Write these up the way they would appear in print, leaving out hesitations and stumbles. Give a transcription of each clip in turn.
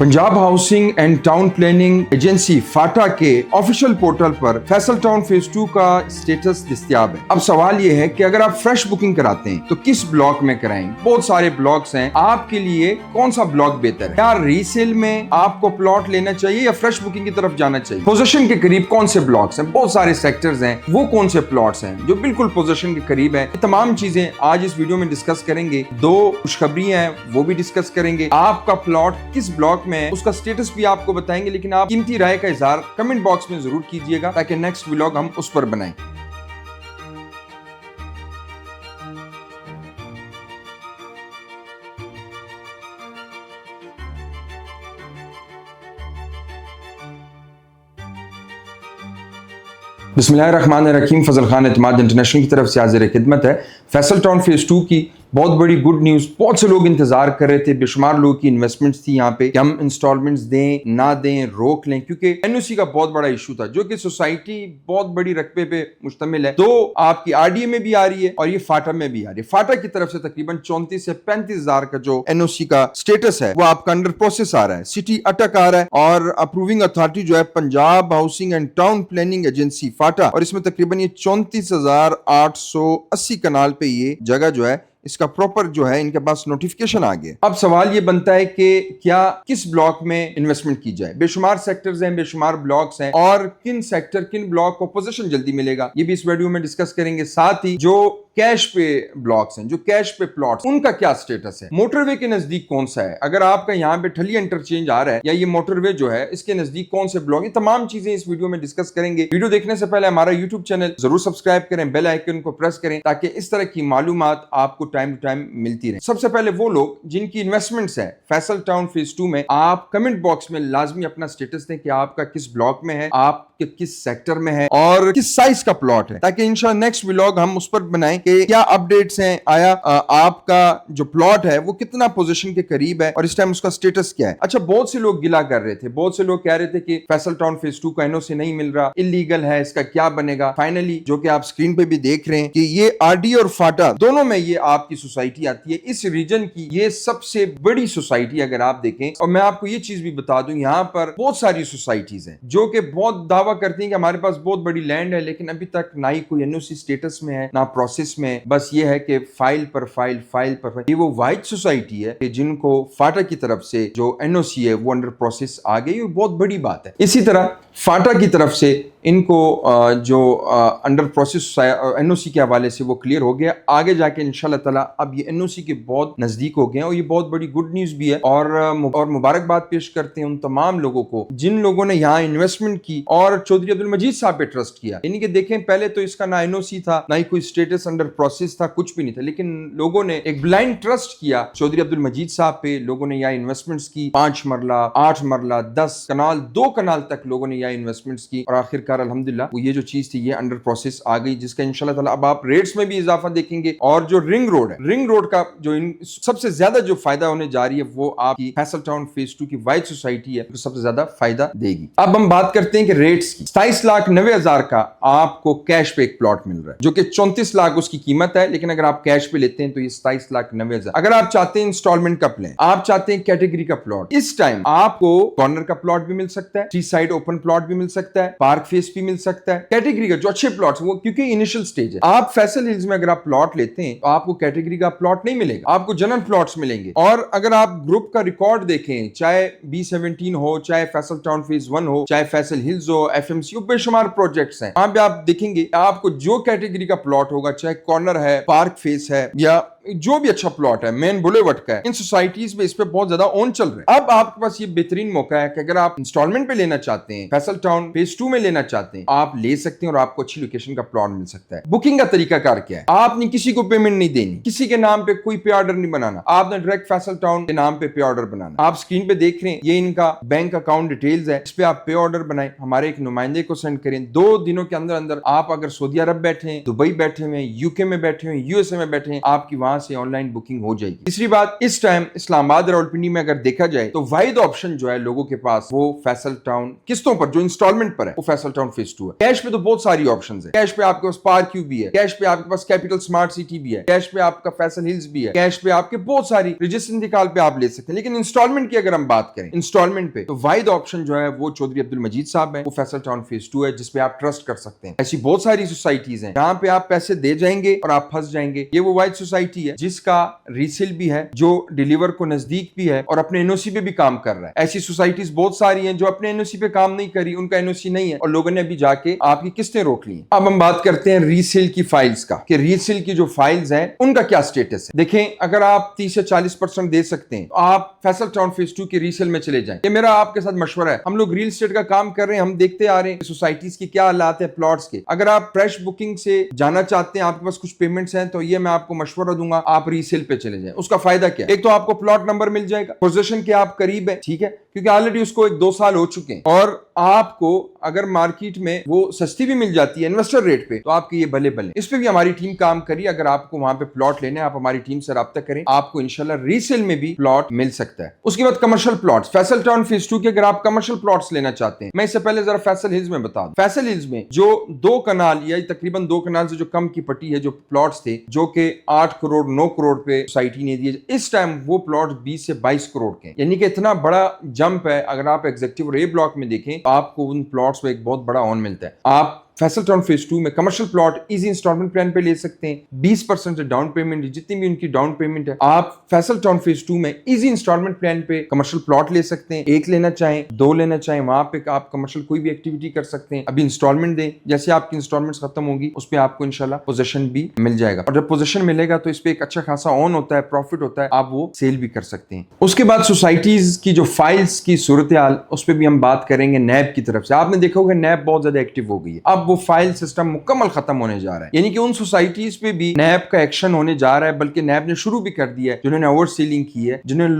Punjab housing and town planning agency फाटा के official portal पर फैसल टाउन फेज 2 का स्टेटस दस्तयाब है। अब सवाल ये है कि अगर आप फ्रेश बुकिंग कराते हैं तो किस ब्लॉक में कराएं। बहुत सारे ब्लॉक्स हैं, आपके लिए कौन सा ब्लॉक बेहतर है? क्या रीसेल में आपको प्लॉट लेना चाहिए या फ्रेश बुकिंग की तरफ जाना चाहिए? पोजीशन के करीब कौन से ब्लॉक्स हैं? बहुत सारे सेक्टर्स हैं, वो कौन से प्लॉट्स हैं जो बिल्कुल पोजीशन के करीब है? ये तमाम चीजें आज इस वीडियो में डिस्कस करेंगे। दो खुशखबरियां हैं वो भी डिस्कस करेंगे। आपका प्लॉट किस ब्लॉक में है उसका स्टेटस भी आपको बताएंगे, लेकिन आप कीमती राय का इजहार कमेंट बॉक्स में जरूर कीजिएगा ताकि नेक्स्ट व्लॉग हम उस पर बनाएं। बिस्मिल्लाहिर्रहमानिर्रहीम। फजल खान एतमाद इंटरनेशनल की तरफ से हाजिर खिदमत है। फैसल टाउन फेज 2 की बहुत बड़ी गुड न्यूज़, बहुत से लोग इंतजार कर रहे थे, बेशुमार लोगों की इन्वेस्टमेंट्स थी यहाँ पे कि हम इंस्टॉलमेंट्स दें ना दें, रोक लें, क्योंकि एनओसी का बहुत बड़ा इशू था जो कि सोसाइटी बहुत बड़ी रकबे पे मुश्तमिल है। तो आपकी आरडीए में भी आ रही है और ये फाटा में भी आ रही है। फाटा की तरफ से तकरीबन 34 से 35 हजार का जो एनओसी का स्टेटस है वो आपका अंडर प्रोसेस आ रहा है। सिटी अटक आ रहा है और अप्रूविंग अथॉरिटी जो है Punjab housing and town planning agency फाटा, और इसमें तकरीबन ये 34,880 कनाल पे ये जगह जो है इसका प्रॉपर जो है इनके पास नोटिफिकेशन आ गया। अब सवाल ये बनता है कि क्या किस ब्लॉक में इन्वेस्टमेंट की जाए। बेशुमार सेक्टर्स हैं, बेशुमार ब्लॉक्स हैं, और किन सेक्टर किन ब्लॉक को पोजीशन जल्दी मिलेगा ये भी इस वीडियो में डिस्कस करेंगे। साथ ही जो कैश पे ब्लॉक्स हैं, जो कैश पे प्लॉट्स, उनका क्या स्टेटस है, मोटरवे के नजदीक कौन सा है, अगर आपका यहाँ पे ठलिया इंटरचेंज आ रहा है या ये मोटरवे जो है इसके नजदीक कौन से ब्लॉक, ये तमाम चीजें इस वीडियो में डिस्कस करेंगे। वीडियो देखने से पहले हमारा यूट्यूब चैनल जरूर सब्सक्राइब करें, बेल आइकन को प्रेस करें ताकि इस तरह की मालूमात आपको टाइम टू टाइम मिलती रहे। सबसे पहले वो लोग जिनकी इन्वेस्टमेंट्स है फैसल टाउन फेज 2 में, आप कमेंट बॉक्स में लाजमी अपना स्टेटस दें कि आपका किस ब्लॉक में है, आप किस सेक्टर में है और किस साइज का प्लॉट है, ताकि इंशाल्लाह नेक्स्ट व्लॉग हम उस पर बनाएं कि क्या अपडेट्स हैं, आया आपका जो प्लॉट है वो कितना पोजीशन के करीब है और इस टाइम उसका स्टेटस क्या है। अच्छा, बहुत से लोग गिला कर रहे थे, बहुत से लोग कह रहे थे कि फैसल टाउन फेज 2 का एनओसी नहीं मिल रहा, इलीगल है, इसका क्या बनेगा। फाइनली जो कि आप स्क्रीन पे भी देख रहे हैं कि ये आरडी और फाटा दोनों में ये आपकी सोसाइटी आती है। इस रीजन की ये सबसे बड़ी सोसाइटी अगर आप देखें, और मैं आपको ये चीज भी बता दूं, यहाँ पर बहुत सारी सोसाइटीज हैं जो कि बहुत दावा करती हैं कि हमारे पास बहुत बड़ी लैंड है, लेकिन अभी तक ना ही कोई एनओसी स्टेटस में है ना प्रोसेस में। बस ये है कि फाइल पर फाइल, फाइल पर फाइल। ये वो वाइट सोसाइटी है कि जिनको फाटा की तरफ से जो एनओसी है वो अंडर प्रोसेस आ गई, बहुत बड़ी बात है। इसी तरह फाटा की तरफ से इनको जो अंडर प्रोसेस एनओसी के हवाले से वो क्लियर हो गया। आगे जाके इंशाल्लाह ताला अब ये एनओसी के बहुत नजदीक हो गए और ये बहुत बड़ी गुड न्यूज भी है। और मुबारकबाद पेश करते हैं उन तमाम लोगों को जिन लोगों ने यहाँ इन्वेस्टमेंट की और चौधरी अब्दुल मजीद साहब पे ट्रस्ट किया। यानी कि देखें, पहले तो इसका ना एनओसी था, ना ही कोई स्टेटस अंडर प्रोसेस था, कुछ भी नहीं था, लेकिन लोगों ने एक ब्लाइंड ट्रस्ट किया चौधरी अब्दुल मजीद साहब पे। लोगों ने यहाँ इन्वेस्टमेंट्स की, 5 मरला, 8 मरला, 10 कनाल, 2 कनाल तक लोगों ने यहाँ इन्वेस्टमेंट्स की, और आखिरकार अल्हम्दुलिल्लाह वो ये जो चीज थी ये अंडर प्रोसेस आ गई, जिसका इंशाल्लाह ताला अब आप रेट्स में भी इजाफा देखेंगे। और जो रिंग रोड है, रिंग रोड का जो सबसे ज्यादा जो फायदा होने जा रही है वो आपकी फैसल टाउन फेज 2 की वाइड सोसाइटी है, तो सबसे ज्यादा फायदा देगी। अब हम बात करते हैं कि रेट्स की। 27,90,000 का आपको कैश पे एक प्लॉट मिल रहा है जो कि 34 लाख उसकी कीमत है, लेकिन अगर आप कैश पे लेते हैं तो ये 27,90,000। अगर आप चाहते हैं इंस्टॉलमेंट का प्लान, आप चाहते हैं कैटेगरी का प्लॉट, इस टाइम आपको कॉर्नर का प्लॉट भी मिल सकता है, सी साइड ओपन प्लॉट भी मिल सकता है, पार्क फेस भी मिल सकता है। कैटेगरी का जो अच्छे प्लॉट्स वो क्योंकि इनिशियल स्टेज है, आप फैसल हिल्स में अगर आप प्लॉट लेते हैं तो आपको कैटेगरी का प्लॉट नहीं मिलेगा, आपको जनरल प्लॉट्स मिलेंगे। और अगर आप ग्रुप का रिकॉर्ड देखें, चाहे B17 हो, चाहे फैसल टाउन फेज 1 हो, चाहे फैसल हिल्स हो, FMC हो, बेशुमार प्रोजेक्ट्स हैं, वहां पे आप देखेंगे आपको जो कैटेगरी का प्लॉट होगा, चाहे कॉर्नर है, पार्क फेस है, या जो भी अच्छा प्लॉट है, मेन बुलेवर्ड का है, इन सोसाइटीज में इस पे बहुत ज्यादा ओन चल रहा है। अब आपके पास ये बेहतरीन मौका है कि अगर आप इंस्टॉलमेंट पे लेना चाहते हैं, फैसल टाउन फेज 2 में लेना चाहते हैं, आप ले सकते हैं और आपको अच्छी लोकेशन का प्लॉट मिल सकता है। बुकिंग का तरीका कार क्या है? आपने किसी को पेमेंट नहीं देनी, किसी के नाम पे कोई पे ऑर्डर नहीं बनाना, आपने डायरेक्ट फैसल टाउन के नाम पे ऑर्डर बनाना। आप स्क्रीन पे देख रहे हैं ये इनका बैंक अकाउंट डिटेल्स है, इस पे आप पे ऑर्डर बनाए, हमारे एक नुमाइंदे को सेंड करें। 2 दिनों के अंदर अंदर आप अगर सऊदी अरब बैठे हैं, दुबई बैठे हुए, यूके में बैठे हुए, यूएसए में बैठे हैं, आपकी वहां वहां से ऑनलाइन बुकिंग हो जाएगी। तीसरी बात, इस टाइम इस्लामाबाद और रावलपिंडी में अगर देखा जाए तो वाहिद ऑप्शन जो है लोगों के पास वो फैसल टाउन किस्तों पर जो इंस्टॉलमेंट पर है वो फैसल टाउन फेज 2 है। कैश पे तो बहुत सारी ऑप्शंस है। कैश पे आपके पास पार्क क्यू भी है, कैश पे आपके पास कैपिटल स्मार्ट सिटी भी है, कैश पे आपका फैसल हिल्स भी है, कैश पे आपके बहुत सारी रजिस्टर इंतकाल पे आप ले सकते हैं। लेकिन इंस्टॉलमेंट की अगर हम बात करें इंस्टॉलमेंट पे तो वाहिद ऑप्शन जो है वो चौधरी अब्दुल मजीद साहब है, वो फैसल टाउन फेज 2 है जिसपे आप ट्रस्ट कर सकते हैं। ऐसी बहुत सारी सोसाइटीज हैं जहां पे आप पैसे दे जाएंगे और आप फंस जाएंगे। ये वो वाहिद सोसाइटी है जिसका रीसेल भी है, जो डिलीवर को नजदीक भी है और अपने एनओसी पे भी काम कर रहा है। ऐसी सोसाइटीज बहुत सारी हैं जो अपने एनओसी पे काम नहीं करी, उनका एनओसी नहीं है और लोगों ने अभी जाके आपकी किस्तें रोक ली। अब हम बात करते हैं रीसेल की फाइल्स का कि रीसेल की जो फाइल्स हैं उनका क्या स्टेटस है। देखें, अगर आप 30 से 40% दे सकते हैं तो आप फैसल टाउन फेज 2 की रीसेल में चले जाएं। ये मेरा आपके साथ मशवरा है। हम लोग रियल एस्टेट का काम कर रहे हैं, हम देखते आ रहे हैं सोसाइटीज की क्या हालात है प्लॉट्स के। अगर आप फ्रेश बुकिंग से जाना चाहते हैं, आपके पास कुछ पेमेंट्स हैं, तो ये मैं आपको मशवरा दूंगा आप रीसेल पे चले जाएं। उसका फायदा क्या है? एक तो आपको प्लॉट नंबर मिल जाएगा, पोजीशन के आप करीब है, ठीक है, क्योंकि ऑलरेडी उसको 1-2 साल हो चुके हैं और आपको अगर मार्केट में वो सस्ती भी मिल जाती है इन्वेस्टर रेट पे तो आपके ये भले भले। इस पे भी हमारी टीम काम करी। अगर आपको वहां पे प्लॉट लेने, आप हमारी टीम से राब्ता करें, आपको इंशाल्लाह रीसेल में भी प्लॉट मिल सकता है। उसके बाद commercial plots, Faisal town phase 2 के अगर आप कमर्शियल प्लॉट्स लेना चाहते हैं, मैं इससे पहले जरा फैसल हिल्स में बता दूं। फैसल हिल्स में जो 2 कनाल या तकरीबन 2 कनाल से जो कम की पट्टी है, जो प्लॉट्स थे जो कि 8 करोड़ 9 करोड़ पे सोसाइटी ने दिए, इस टाइम वो प्लॉट 20 से 22 करोड़ के, यानी कि इतना बड़ा जंप है। अगर आप एग्जीक्यूटिव रे ब्लॉक में देखें तो आपको उन प्लॉट्स में एक बहुत बड़ा ऑन मिलता है। आप फैसल टाउन फेज 2 में commercial plot easy installment plan पे ले सकते हैं। 20% से डाउन पेमेंट, जितनी भी उनकी डाउन पेमेंट है, आप फैसल टाउन फेज 2 में इजी इंस्टॉलमेंट प्लान पे कमर्शियल प्लॉट ले सकते हैं। 1 लेना चाहें, 2 लेना चाहें, वहां पे आप कमर्शियल कोई भी एक्टिविटी कर सकते हैं। अभी इंस्टॉलमेंट दें, जैसे आपकी इंस्टॉलमेंट खत्म होगी उस पर आपको इंशाल्लाह पोजीशन भी मिल जाएगा और जब पोजीशन मिलेगा तो इस पे एक अच्छा खासा ऑन होता है, प्रॉफिट होता है, आप वो सेल भी कर सकते हैं। उसके बाद सोसाइटीज की जो फाइल्स की सूरत हाल, उस पर भी हम बात करेंगे। नैब की तरफ से आपने देखा होगा नैब बहुत ज्यादा एक्टिव हो गई है। अब वो फाइल सिस्टम मुकम्मल खत्म होने जा रहा है, यानी कि उन सोसाइटीज पे भी नैब का एक्शन होने जा रहा है, बल्कि नैब ने शुरू भी कर दिया है। जिन्होंने ओवर सीलिंग की है, जिन्होंने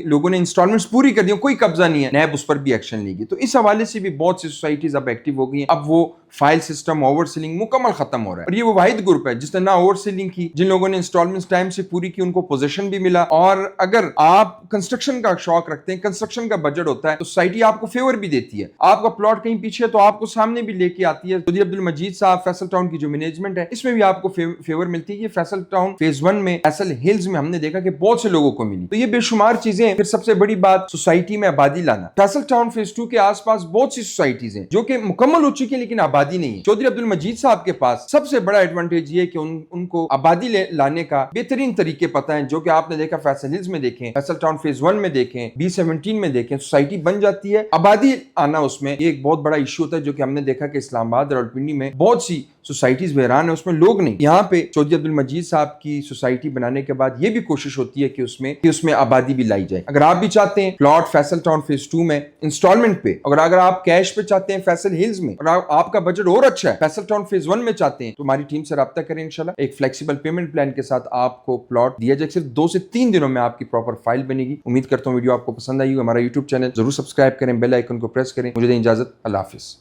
लोगों ने इंस्टॉलमेंट्स पूरी कर दी, कोई कब्जा नहीं है, नैब उस पर भी एक्शन लेगी। तो इस हवाले से भी बहुत सी सोसाइटीज अब एक्टिव हो गई हैं। अब वो फाइल सिस्टम ओवर सीलिंग मुकम्मल खत्म हो रहा है और ये वो वाहिद ग्रुप है जिसने ना ओवर सीलिंग की, जिन लोगों ने इंस्टॉलमेंट्स टाइम से पूरी की, उनको पोजीशन भी मिला। और अगर आप कंस्ट्रक्शन का शौक रखते हैं, कंस्ट्रक्शन का बजट होता है, तो सोसाइटी आपको फेवर भी देती है। आपका प्लॉट कहीं पीछे है तो आपको सामने भी लेके आती है। चौधरी अब्दुल मजीद साहब फैसल टाउन की जो मैनेजमेंट है, इसमें भी आपको फेवर मिलती है। ये फैसल टाउन फेज 1 में, फैसल हिल्स में हमने देखा कि बहुत से लोगों को मिली। तो ये बेशुमार चीजें। फिर सबसे बड़ी बात, सोसाइटी में आबादी लाना। फैसल टाउन फेज 2 के आसपास बहुत सी सोसाइटीज हैं जो कि मुकम्मल हो चुकी है लेकिन आबादी नहीं है। चौधरी अब्दुल मजीद साहब के पास सबसे बड़ा एडवांटेज ये है कि उनको आबादी लाने का बेहतरीन तरीके पता है, जो कि आपने देखा फैसल हिल्स में देखें, फैसल टाउन फेज 1 में देखें, B17 में देखें, सोसाइटी बन जाती है। आबादी आना उसमें ये एक बहुत बड़ा इश्यू होता है, जो कि हमने देखा कि इस्लामाबाद और रावलपिंडी में बहुत सी सोसाइटीज बहरान है, उसमें लोग नहीं। यहाँ पे चौधरी अब्दुल मजीद साहब की सोसाइटी बनाने के बाद ये भी कोशिश होती है कि उसमें आबादी भी लाई जाए। अगर आप भी चाहते हैं प्लॉट फैसल टाउन फेज 2 में इंस्टॉलमेंट पे, अगर आप कैश पे चाहते हैं फैसल हिल्स में, और आपका बजट और अच्छा है, फैसल टाउन फेज 1 में चाहते हैं, तो हमारी टीम से राब्ता करें। इंशाल्लाह एक फ्लेक्सिबल पेमेंट प्लान के साथ आपको प्लॉट दिया जाए। सिर्फ 2 से 3 दिनों में आपकी प्रॉपर फाइल बनेगी। उम्मीद करता हूँ वीडियो आपको पसंद आई हो। हमारा यूट्यूब चैनल जरूर सब्सक्राइब करें, बेल आइकन को प्रेस करें। मुझे दें इजाजत, अल्लाह हाफिज।